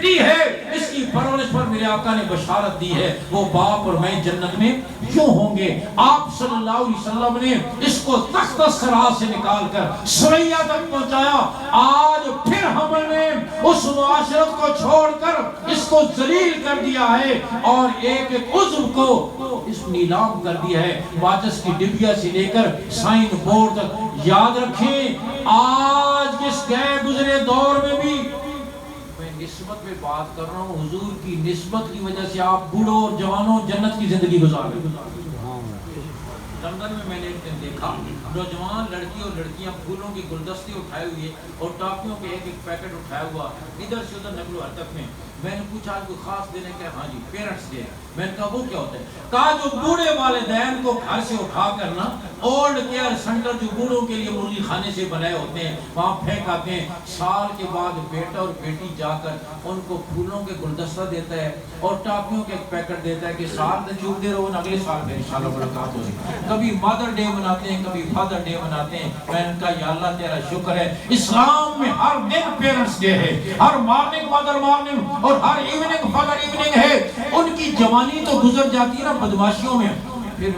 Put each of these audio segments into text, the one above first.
بیٹی ہے، اس کی پرورش پر میرے آقا نے بشارت دی ہے، وہ باپ اور میں جنت میں کیوں ہوں گے۔ آپ صلی اللہ علیہ وسلم نے اس کو تخت سرا سے نکال کر سریا تک پہنچایا۔ آج پھر ہم نے اس معاشرت کو چھوڑ کر اس کو ذلیل کر دیا ہے اور ایک ایک عضو کو اس نیلام کر دیا ہے، ماچس کی ڈبیا سے لے کر سائن بورڈ تک۔ یاد رکھیں آج اس گئے گزرے دور میں بھی میں نسبت میں بات کر رہا ہوں، حضور کی نسبت کی وجہ سے آپ بوڑھوں اور جوانوں جنت کی زندگی گزار رہے ہیں۔ لندن میں نے ایک دن دیکھا نوجوان لڑکی اور لڑکیاں پھولوں کی گلدستے اٹھائے ہوئے اور ٹافیوں کے ایک ایک پیکٹ اٹھایا ہوا ادھر سے ادھر نقل و حرکت میں۔ میں نے پوچھا آج کوئی خاص دن ہے کیا؟ ہاں جی پیرنٹس ڈے۔ میں نے کہا وہ کیا ہوتا ہے؟ کہا جو بوڑھے والدین کو گھر سے اٹھا کر نا اولڈ کیئر سینٹر جو بوڑھوں کے لیے مرغی خانے سے بنائے ہوتے ہیں وہاں پھینک آتے ہیں، سال کے بعد بیٹا اور بیٹی جا کر ان کو پھولوں کے گلدستہ دیتا ہے اور ٹافیوں کے ایک پیکٹ دیتا ہے کہ سال میں چوبتے رہو اگلے سال میں انشاءاللہ ملاقات ہوگی۔ کبھی مدر ڈے مناتے ہیں، کبھی فادر ڈے مناتے ہیں۔ میں نے کہا یا اللہ تیرا شکر ہے اسلام میں ہر دن پیرنٹس ڈے ہے، ہر مارننگ مدر مارننگ اور ہر ایوننگ فادر ایوننگ ہے۔ ان کی جوانی تو گزر جاتی ہے نا بدماشیوں میں، پھر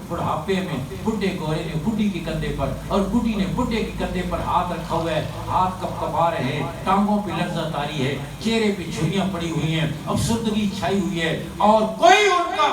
بڑھاپے میں بڈھے گورے نے بڈھی کے کندھے پر اور بڈھی نے بڈھے کے کندھے پر ہاتھ رکھا ہوا ہے، ہاتھ کپ کپا رہے ہیں، ٹانگوں پہ لرزہ طاری ہے، چہرے پہ چھریاں پڑی ہوئی ہیں، افسردگی چھائی ہوئی ہے اور کوئی ان کا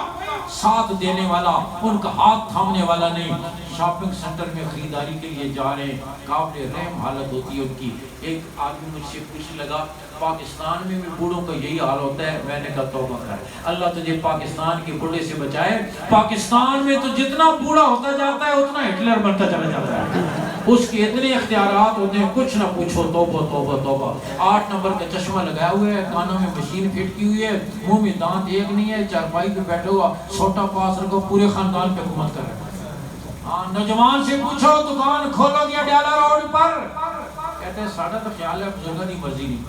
ساتھ دینے والا، ان کا ہاتھ تھامنے والا نہیں۔ شاپنگ سینٹر میں خریداری کے لیے جا رہے ہیں، قابل رحم حالت ہوتی ہے ان کی۔ ایک آدمی مجھ سے پوچھنے لگا پاکستان میں بھی بوڑھوں کا یہی حال ہوتا ہے؟ میں نے کہا توبہ کر، اللہ تجھے پاکستان کے بوڑھے سے بچائے۔ پاکستان میں تو جتنا بوڑھا ہوتا جاتا ہے اتنا ہٹلر بنتا چلا جاتا ہے، اس کے اتنے اختیارات ہوتے ہیں کچھ نہ پوچھو۔ توبہ توبہ توبہ۔ 8 نمبر کا چشمہ لگایا ہوا ہے، کانوں میں مشین فٹ کی ہوئی ہے، منہ میں دانت ایک نہیں ہے، چارپائی پہ بیٹھا ہوا سوٹا پاس رکھو، پورے خاندان پہ حکومت کر رہا ہے۔ نوجوان سے پوچھو دکان کھولو گیا ڈیالر روڈ پر؟ کہتے ہیں ساڑھا تو خیال ہے بزرگوں کی مرضی نہیں،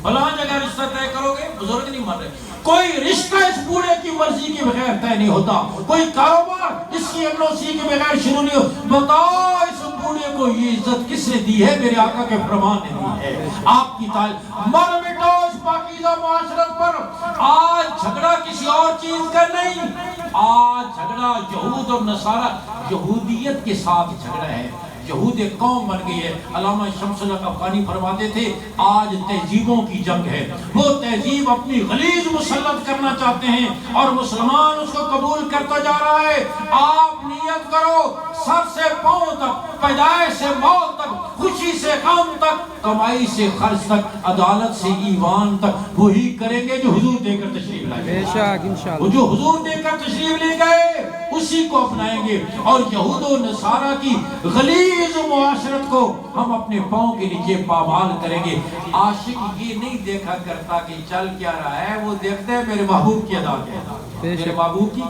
فلاں جگہ رشتہ طے کرو گے بزرگ نہیں مان رہے۔ کوئی رشتہ اس بوڑھے کی مرضی کے بغیر طے نہیں ہوتا، کوئی کاروبار اس کی NOC کے بغیر شروع نہیں ہوتا۔ بتاؤ اس بوڑھے کو یہ عزت کس نے دی ہے؟ میرے آقا کے فرمان نے دی ہے۔ آپ کی تعلیم مر مٹو اس پاکیزہ معاشرت پر۔ آج جھگڑا کسی اور چیز کا نہیں، آج جھگڑا یہود اور نصارہ یہودیت کے ساتھ جھگڑا ہے، یہود ایک قوم بن گئی ہے۔ علامہ شمس الحق افغانی فرماتے تھے آج تہذیبوں کی جنگ ہے، وہ تہذیب اپنی غلیظ مسلط کرنا چاہتے ہیں اور مسلمان اس کو قبول کرتا جا رہا ہے۔ آپ نیت کرو سر سے پاؤں تک، پیدائش سے موت تک، خوشی سے غم تک، کمائی سے خرچ تک، عدالت سے ایوان تک وہی کریں گے جو حضور دے کر تشریف لائے۔ بے شک انشاءاللہ جو حضور دے کر تشریف لے گئے اسی کو اپنائیں گے، اور یہود و نصارہ کی غلیظ معاشرت کو ہم اپنے پاؤں کے نیچے پامال کریں گے۔ عاشق یہ نہیں دیکھا کرتا کہ چل کیا رہا ہے، وہ دیکھتے ہیں میرے محبوب کی ادا کیا ہے، میرے محبوب کی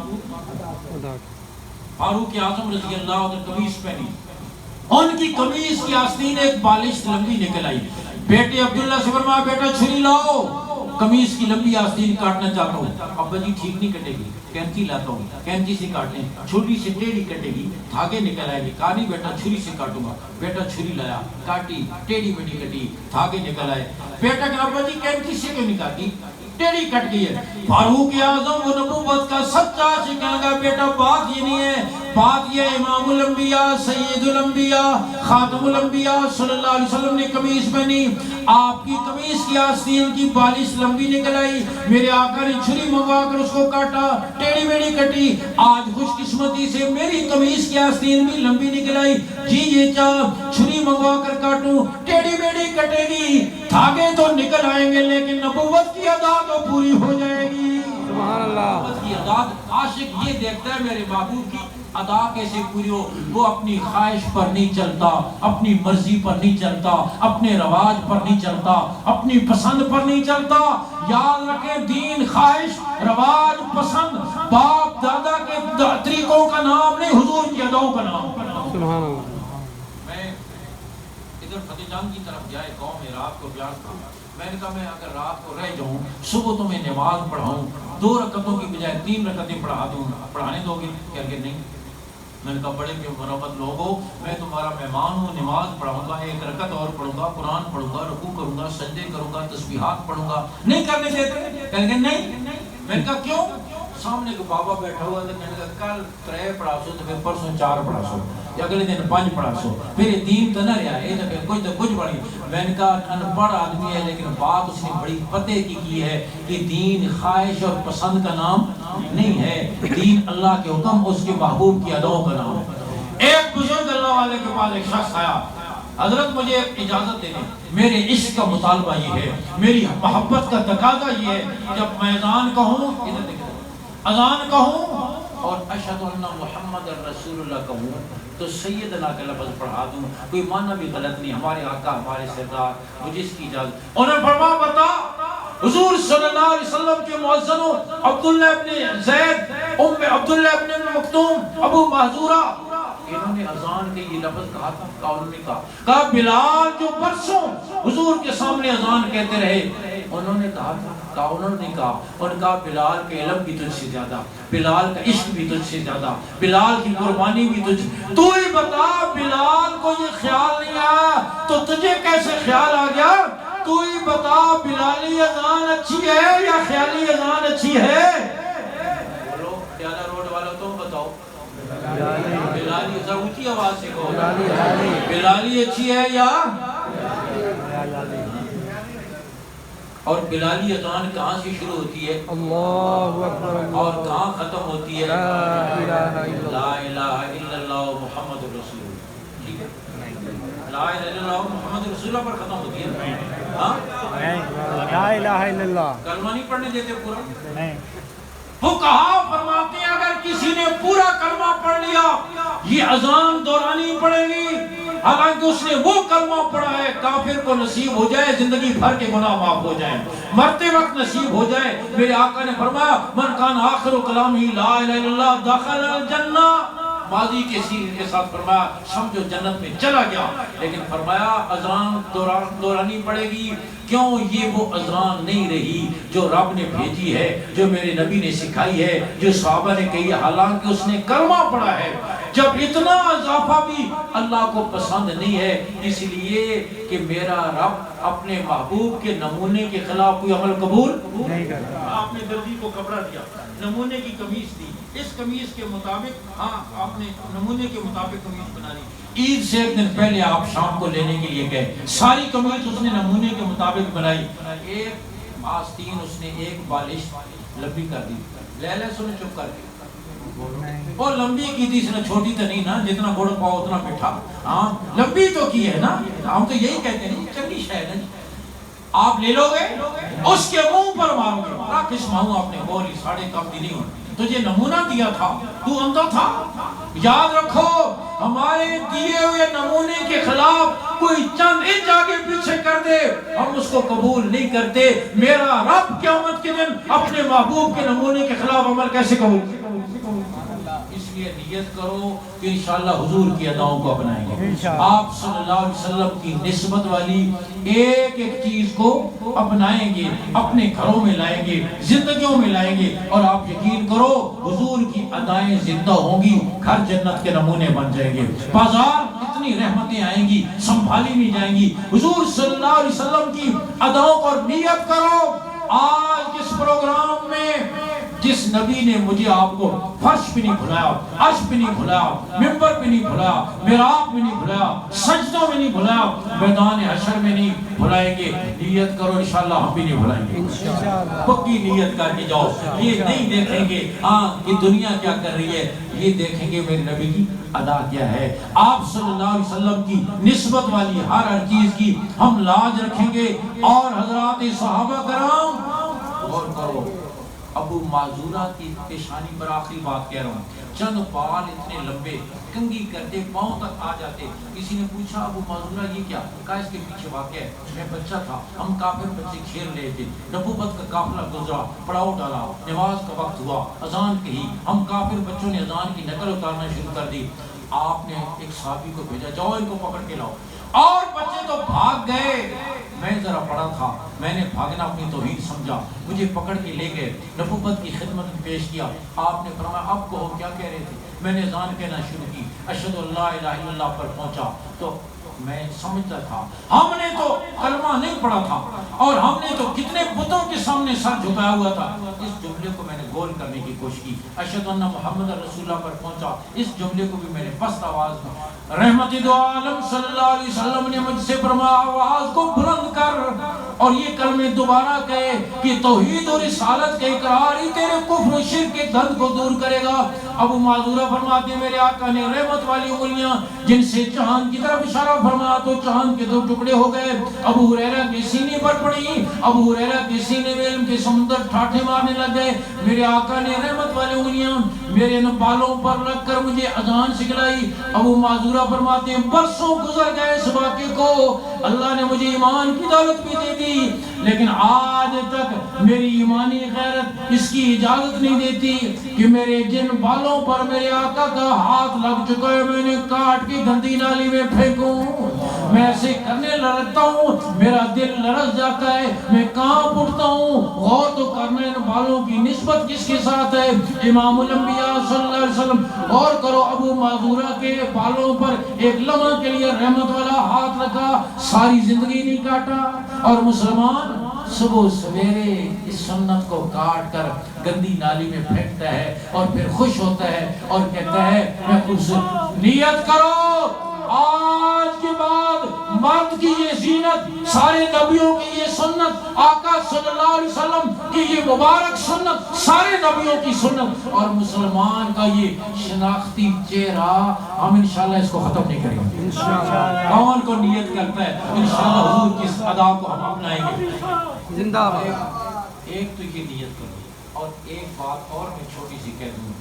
فاروق اعظم رضی اللہ عنہ قمیص پہنی، ان کی قمیص کی آستین ایک بالش لمبی نکل آئی۔ بیٹے عبداللہ سے فرمایا بیٹا چھری لاؤ، قمیص کی لمبی آستین کاٹنا چاہتا ہوں۔ ابا جی ٹھیک نہیں کٹے گی، کینچی لاتا ہوں، کینچی سے کاٹیں، چھری سے ٹیڑھی کٹے گی، دھاگے نکل آئے گی۔ کہا نہیں بیٹا چھری سے کاٹوں گا۔ بیٹا چھری لایا، کاٹی، ٹیڑھی میں نہیں کٹی، دھاگے نکل آئے۔ بیٹا کہ ابا جی کینچی سے کیوں نہیں کاٹی؟ ٹیڑھی کٹ گئی ہے۔ فاروق اعظم وہ نبوت کا سچا عاشق کہنے لگا بیٹا بات یہ نہیں ہے، بات یہ امام الانبیاء سید الانبیاء خاتم الانبیاء صلی اللہ علیہ وسلم نے قمیص پہنی، آپ کی قمیص کی آستین کی بالش لمبی نکل آئی، میرے آقا نے چھری منگوا کر اس کو کاٹا، ٹیڑھی میڑھی کٹی۔ آج خوش قسمتی سے میری قمیص کی آستین بھی لمبی نکل آئی، جی یہ چاہ چھری منگوا کر کاٹوں، ٹیڑھی میڑھی کٹے گی، دھاگے تو نکل آئیں گے لیکن نبوت کی ادا تو پوری ہو جائے گی۔ سبحان اللہ۔ نبوت کی ادا عاشق یہ دیکھتا ہے میرے محبوب کی ادا کیسے پوری ہو۔ وہ اپنی خواہش پر نہیں چلتا، اپنی مرضی پر نہیں چلتا، اپنے رواج پر نہیں چلتا، اپنی پسند پر نہیں چلتا۔ یاد رکھیں دین خواہش رواج پسند باپ دادا کے طریقوں کا نام نہیں، حضور کی اداؤں کا نام۔ سبحان اللہ۔ میں ادھر فتح جان کی طرف جائے قوم میں رات کو بیان تھا، میں نے کہا میں اگر رات کو رہ جاؤں صبح تو میں نماز پڑھاؤں 2 رکعتوں کی بجائے 3 رکعتیں پڑھا دوں، پڑھانے دو گے؟ کہہ کے نہیں، میں نے کہا بڑے کہ مرحبت لوگو، میں تمہارا مہمان ہوں، نماز پڑھاؤں گا، ایک رکعت اور پڑھوں گا، قرآن پڑھوں گا، رکوع کروں گا، سجدے کروں گا، تسبیحات پڑھوں گا، نہیں کرنے دیتے؟ کہنے کہ نہیں۔ میں نے کہا کیوں؟ سامنے کو بابا بیٹھا ہوا تھا، کہنے کا کل 3 پڑھا سو تو پھر پرسوں 4 پڑھا سو، یا اگلے دن 5 پڑھا سو، پھر یہ دین تو نہ رہا ہے، تو کچھ بڑی۔ میں نے کہا ان پڑھ آدمی ہے لیکن بات اس نے بڑی پتے کی ہے کہ دین خواہش اور پسند کا نام نہیں ہے، دین اللہ کے حکم، اس کے محبوب کی اداؤں کا نام ہے۔ ایک بزرگ اللہ والے کے پاس ایک شخص آیا، حضرت مجھے اجازت دے دیں، میرے عشق کا مطالبہ یہ ہے، میری محبت کا تقاضا یہ ہے، جب میں اذان کہوں، اذان کہوں اور اشہد ان محمد رسول اللہ کہوں تو سیدنا کا لفظ پڑھا دوں، کوئی معنی بھی غلط نہیں، ہمارے آقا ہمارے سردار، مجھے اس کی اجازت۔ انہوں نے فرمایا بتا، حضور صلی اللہ علیہ وسلم کے مؤذنوں عبداللہ ابن زید، عبداللہ ابن مکتوم، ابو محذورہ، انہوں نے اذان کے یہ لفظ کہا تھا، انہوں نے کہا بلال جو برسوں حضور کے سامنے اذان کہتے رہے، انہوں نے کہا تھا، انہوں نے کہا بلال کے علم بھی تجھ سے زیادہ، بلال کا عشق بھی تجھ سے زیادہ، بلال کی قربانی بھی تجھ، تو ہی بتا بلال کو یہ خیال نہیں آیا تو تجھے کیسے خیال آ گیا؟ تو ہی بتا بلالی اذان اچھی ہے یا خیالی اذان اچھی ہے؟ بولو پیالہ روڈ والا تم بتاؤ، بلالی ذرا اونچی آواز سے کہو، بلالی اچھی ہے یا؟ اور بلالی اذان کہاں سے شروع ہوتی ہے اللہ اکبر اور کہاں ختم ہوتی ہے؟ لا الہ الا اللہ محمد رسول اللہ، ٹھیک ہے، لا الہ الا اللہ محمد رسول اللہ پر ختم ہوتی ہے، ہاں لا الہ الا اللہ کلمہ نہیں پڑھنے دیتے پورا؟ نہیں۔ فقہا فرماتے ہیں اگر کسی نے پورا کلمہ پڑھ لیا یہ اذان دورانی پڑے گی، حالانکہ اس نے وہ کلمہ پڑھا ہے، کافر کو نصیب ہو جائے زندگی بھر کے گناہ معاف ہو جائیں، مرتے وقت نصیب ہو جائے۔ میرے آقا نے فرمایا من کان آخر کلام ہی لا الہ الا اللہ دخل الجنہ، ماضی کے سین کے ساتھ فرمایا سمجھو جنت میں چلا گیا، لیکن فرمایا اذان دورانی پڑے گی، کیوں؟ یہ وہ اذان نہیں رہی جو رب نے بھیجی ہے، جو میرے نبی نے سکھائی ہے، جو صحابہ نے کہی ہے، حالانکہ اس نے کلمہ پڑھا ہے۔ جب اتنا اضافہ بھی اللہ کو پسند نہیں ہے، اس لیے کہ میرا رب اپنے محبوب کے نمونے کے خلاف کوئی عمل قبول نہیں کرتا۔ آپ نے دردی کو کپڑا دیا، نمونے کی قمیص دی، اس قمیص کے مطابق، ہاں آپ نے نمونے کے مطابق قمیص بنا لی، عید سے ایک دن پہلے آپ شام کو لینے کے لیے گئے، ساری قمیص اس نے نمونے کے مطابق بنائی، ایک آستین اس نے ایک بالش لمبی کر دی، لے سنے چپ کر کے، اور لمبی کی تھی، اس نے چھوٹی تو نہیں نا، جتنا گڑ پاؤ اتنا میٹھا، ہاں لمبی تو کی ہے نا، ہم تو یہی کہتے ہیں چنگی شاید ہے، آپ لے لو گے اس کے منہ پر مارو گے، بڑا قسم ہوں آپ نے بولی ساڑھے کم دی نہیں ہوئی، تجھے نمونہ دیا تھا تو اندھا تھا۔ یاد رکھو ہمارے دیے ہوئے نمونے کے خلاف کوئی چند انچ آگے پیچھے کر دے ہم اس کو قبول نہیں کرتے۔ میرا رب قیامت کے دن اپنے محبوب کے نمونے کے خلاف عمل کیسے قبول کرے؟ اس لیے نیت کرو کہ انشاءاللہ حضور کی اداؤں کو اپنائیں گے، آپ صلی اللہ علیہ وسلم کی نسبت والی ایک ایک چیز کو اپنائیں گے، اپنے گھروں میں لائیں گے، زندگیوں میں لائیں گے، اور آپ یقین کرو حضور کی ادائیں زندہ ہوں گی، گھر جنت کے نمونے بن جائیں گے، بازار اتنی رحمتیں آئیں گی سنبھالی نہیں جائیں گی۔ حضور صلی اللہ علیہ وسلم کی اداؤں کو نیت کرو۔ آج اس پروگرام میں جس نبی نے مجھے آپ کو فرش پہ نہیں بھلایا، عرش پہ نہیں بھلایا، ممبر پہ نہیں بھلایا، محراب میں نہیں بھلایا، سجدوں میں نہیں بھلایا، میدان حشر میں نہیں بھلائیں گے، نیت کرو انشاءاللہ ہم بھی نہیں بھلائیں گے، پکی نیت کر کے جاؤ۔ یہ نہیں دیکھیں گے ہاں یہ دنیا کیا کر رہی ہے، یہ دیکھیں گے میرے نبی کی ادا کیا ہے، آپ صلی اللہ علیہ وسلم کی نسبت والی ہر چیز کی ہم لاج رکھیں گے۔ اور حضرات صحابہ کرام غور کرو، ابو معذورہ کی پیشانی پر آخری بات کہہ رہا ہوں، چند بال اتنے لمبے کنگھی کرتے پاؤں تک آ جاتے، کسی نے پوچھا ابو معذورہ یہ کیا؟ کہا اس کے پیچھے واقعہ ہے، میں بچہ تھا، ہم کافر بچے کھیل رہے تھے، نبوت کا قافلہ گزرا، پڑاؤ ڈالا، نماز کا وقت ہوا، اذان کہی، ہم کافر بچوں نے اذان کی نقل اتارنا شروع کر دی، آپ نے ایک صحابی کو بھیجا جاؤ ان کو پکڑ کے لاؤ، اور بچے تو بھاگ گئے، میں ذرا پڑا تھا، میں نے بھاگنا اپنی توحید سمجھا، مجھے پکڑ کے لے گئے، نبوت کی خدمت میں پیش کیا، آپ نے فرمایا اب کہو کیا کہہ رہے تھے؟ میں نے اذان کہنا شروع کی، اشہد ان لا الہ الا اللہ پر پہنچا تو میں سمجھتا تھا ہم نے تو کلمہ نہیں پڑھا تھا اور ہم نے تو کتنے بتوں کے سامنے سر جھکایا ہوا تھا. اس جملے کو میں نے گول کرنے کی کوشش کی، اشہد ان محمد رسول اللہ پر پہنچا. اس جملے کو بھی میں نے پست آواز میں، رحمت دو عالم صلی اللہ علیہ وسلم نے مجھ سے فرمایا آواز کو بلند کر اور یہ کلمے دوبارہ کہے کہ توحید اور رسالت کے اقرار ہی تیرے کفر و شرک کے درد کو دور کرے گا. ابو معذورہ فرماتے ہیں میرے آقا نے رحمت والی انگلیاں جن سے چاند کی طرف اشارہ فرمایا تو چاند کے 2 ٹکڑے ہو گئے. ابو ہریرہ کے سینے پر پڑی، ابو ہریرہ کے سینے میں علم کے سمندر ٹھاٹھے مارنے لگ گئے. میرے آقا نے رحمت والی انگلیاں میرے بالوں پر رکھ کر مجھے اذان سکھلائی. ابو معذورہ فرماتے ہیں برسوں گزر گئے اس واقعے کو، اللہ نے مجھے ایمان کی دولت بھی دے دی لیکن آج تک میری ایمانی غیرت اس کی اجازت نہیں دیتی کہ میرے جن بالوں پر میرے آقا کا ہاتھ لگ چکا ہے میں نے کاٹ کے گندی نالی میں پھینکوں. میں ایسے کرنے لگتا ہوں میرا دل لرز جاتا ہے، میں کانپ اٹھتا ہوں. غور تو کرنا ان بالوں کی نسبت کس کے ساتھ ہے؟ امام الانبیاء صلی اللہ علیہ وسلم. غور کرو ابو معذورہ کے بالوں پر ایک لمحہ کے لیے رحمت والا ہاتھ رکھا، ساری زندگی نہیں کاٹا. اور مسلمان صبح سویرے اس سنت کو کاٹ کر گندی نالی میں پھینکتا ہے اور پھر خوش ہوتا ہے اور کہتا ہے میں خوش. نیت کرو آج کے بعد مرد کی یہ زینت، سارے نبیوں کی یہ سنت، آقا صلی اللہ علیہ وسلم کی یہ مبارک سنت، سارے نبیوں کی سنت اور مسلمان کا یہ شناختی چہرہ، ہم انشاءاللہ اس کو ختم نہیں کریں گے. کون کو نیت کرتا ہے انشاءاللہ حضور کی اس ادا کو ہم اپنائیں گے. زندہ باد. ایک تو یہ نیت کرو اور ایک بات اور میں چھوٹی سی کہہ دوں،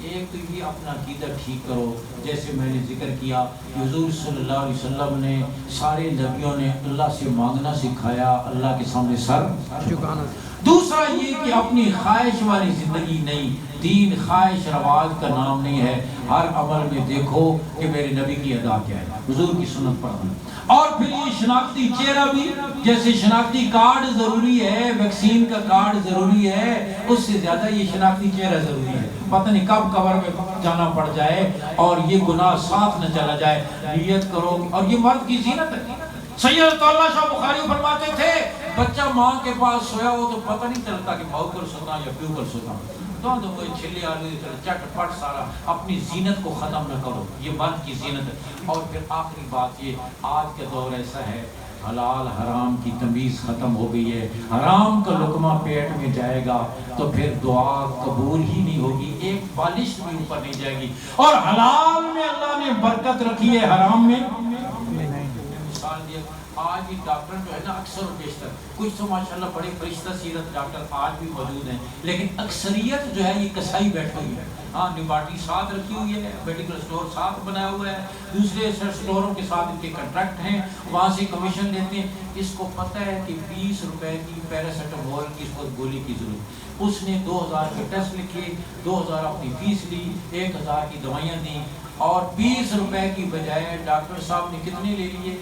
ایک تو یہ اپنا عقیدہ ٹھیک کرو جیسے میں نے ذکر کیا حضور صلی اللہ علیہ وسلم نے سارے نبیوں نے اللہ سے مانگنا سکھایا، اللہ کے سامنے سر جھکانا. دوسرا یہ کہ اپنی خواہش والی زندگی نہیں، دین خواہش رواج کا نام نہیں ہے. ہر عمل میں دیکھو کہ میرے نبی کی ادا کیا ہے، حضور کی سنت پڑھنا. اور پھر یہ شناختی چہرہ بھی، جیسے شناختی کارڈ ضروری ہے، ویکسین کا کارڈ ضروری ہے، اس سے زیادہ یہ شناختی چہرہ ضروری ہے. پتہ نہیں کب قبر میں جانا پڑ جائے اور یہ گناہ ساتھ نہ چلا جائے. نیت کرو اور یہ مرد کی زینت ہے. سید اللہ شاہ بخاری فرماتے تھے بچہ ماں کے پاس سویا ہو تو پتہ نہیں چلتا کہ ماں پر سوتا یا پیو پر سوتا. تو کوئی چھلے آلو چٹ پٹ سارا اپنی زینت کو ختم نہ کرو، یہ مرد کی زینت ہے. اور پھر آخری بات یہ، آج کا دور ایسا ہے حلال حرام کی تمیز ختم ہو گئی ہے. حرام کا لقمہ پیٹ میں جائے گا تو پھر دعا قبول ہی نہیں ہوگی، ایک بالش بھی اوپر نہیں جائے گی. اور حلال میں اللہ نے برکت رکھی ہے، حرام میں مثال دیا. آج بھی ڈاکٹر جو ہے نا اکثر و بیشتر، کچھ تو ماشاءاللہ بڑے فرشتہ سیرت ڈاکٹر آج بھی موجود ہیں لیکن اکثریت جو ہے یہ کسائی بیٹھ ہوئی ہے. ہاں لیبارٹری ساتھ رکھی ہوئی ہے، میڈیکل سٹور ساتھ بنایا ہوا ہے، دوسرے سٹوروں کے ساتھ ان کے کنٹریکٹ ہیں، وہاں سے کمیشن لیتے ہیں. اس کو پتہ ہے کہ 20 روپے کی پیراسیٹامول کی اس کو گولی کی ضرورت، اس نے 2000 کے ٹیسٹ لکھے، 2000 اپنی فیس لی، 1000 کی دوائیاں دیں اور 20 روپے کی بجائے ڈاکٹر صاحب نے کتنے لے لیے؟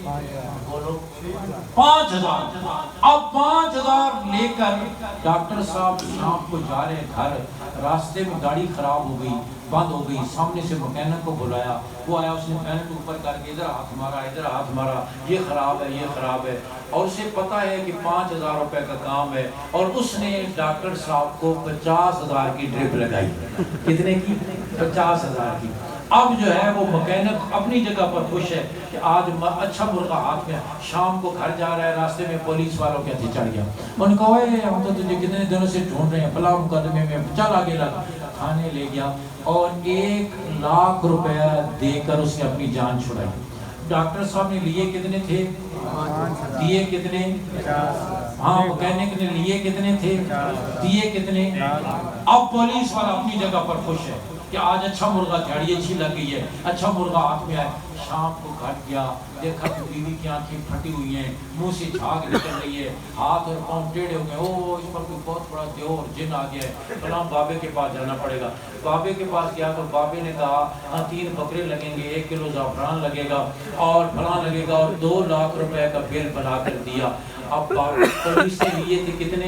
بولو 5000. اب 5000 لے کر ڈاکٹر صاحب شام کو جا رہے گھر، راستے میں گاڑی خراب ہو گئی، بند ہو گئی. سامنے سے مکینک کو بلایا، وہ آیا، اس نے پین کے اوپر کر کے ادھر ہاتھ مارا، ادھر ہاتھ مارا، یہ خراب ہے، یہ خراب ہے. اور اسے پتا ہے کہ 5000 روپے کا کام ہے اور اس نے ڈاکٹر صاحب کو 50000 کی ڈرپ لگائی. کتنے کی؟ 50000 کی. اب جو ہے وہ مکینک اپنی جگہ پر خوش ہے کہ آج اچھا مرغہ ہاتھ میں. شام کو گھر جا رہا ہے، راستے میں پولیس والوں کے ہاتھ چڑھ گیا. ان کو ہم تو تجھے کتنے دنوں سے ڈھونڈ رہے ہیں، فلاں مقدمے میں، چل آگے لگ. تھانے لے گیا اور 1,00,000 روپیہ دے کر اس نے اپنی جان چھڑائی. ڈاکٹر صاحب نے لیے کتنے تھے؟ دیے کتنے؟ ہاں مکینک نے لیے کتنے تھے؟ دیے کتنے؟ اب پولیس والا اپنی جگہ پر خوش ہے کہ آج اچھا مرغا، جھاڑی اچھی لگ گئی ہے، اچھا مرغا ہاتھ میں آئے. شام کو گھر گیا، دیکھا کہ بیوی کی آنکھیں پھٹی ہوئی ہیں، منہ سے جھاگ نکل رہی ہے، ہاتھ اور پاؤں ٹیڑھے ہو گئے. او اس پر کوئی بہت بڑا دیور جن آ گیا ہے، فلاں بابے کے پاس جانا پڑے گا. بابے کے پاس گیا تو بابے نے کہا ہاں 3 بکرے لگیں گے، 1 کلو زعفران لگے گا اور فلاں لگے گا، اور 2 لاکھ روپے کا بل بنا کر دیا. اب پولیس نے لیے تھے کتنے؟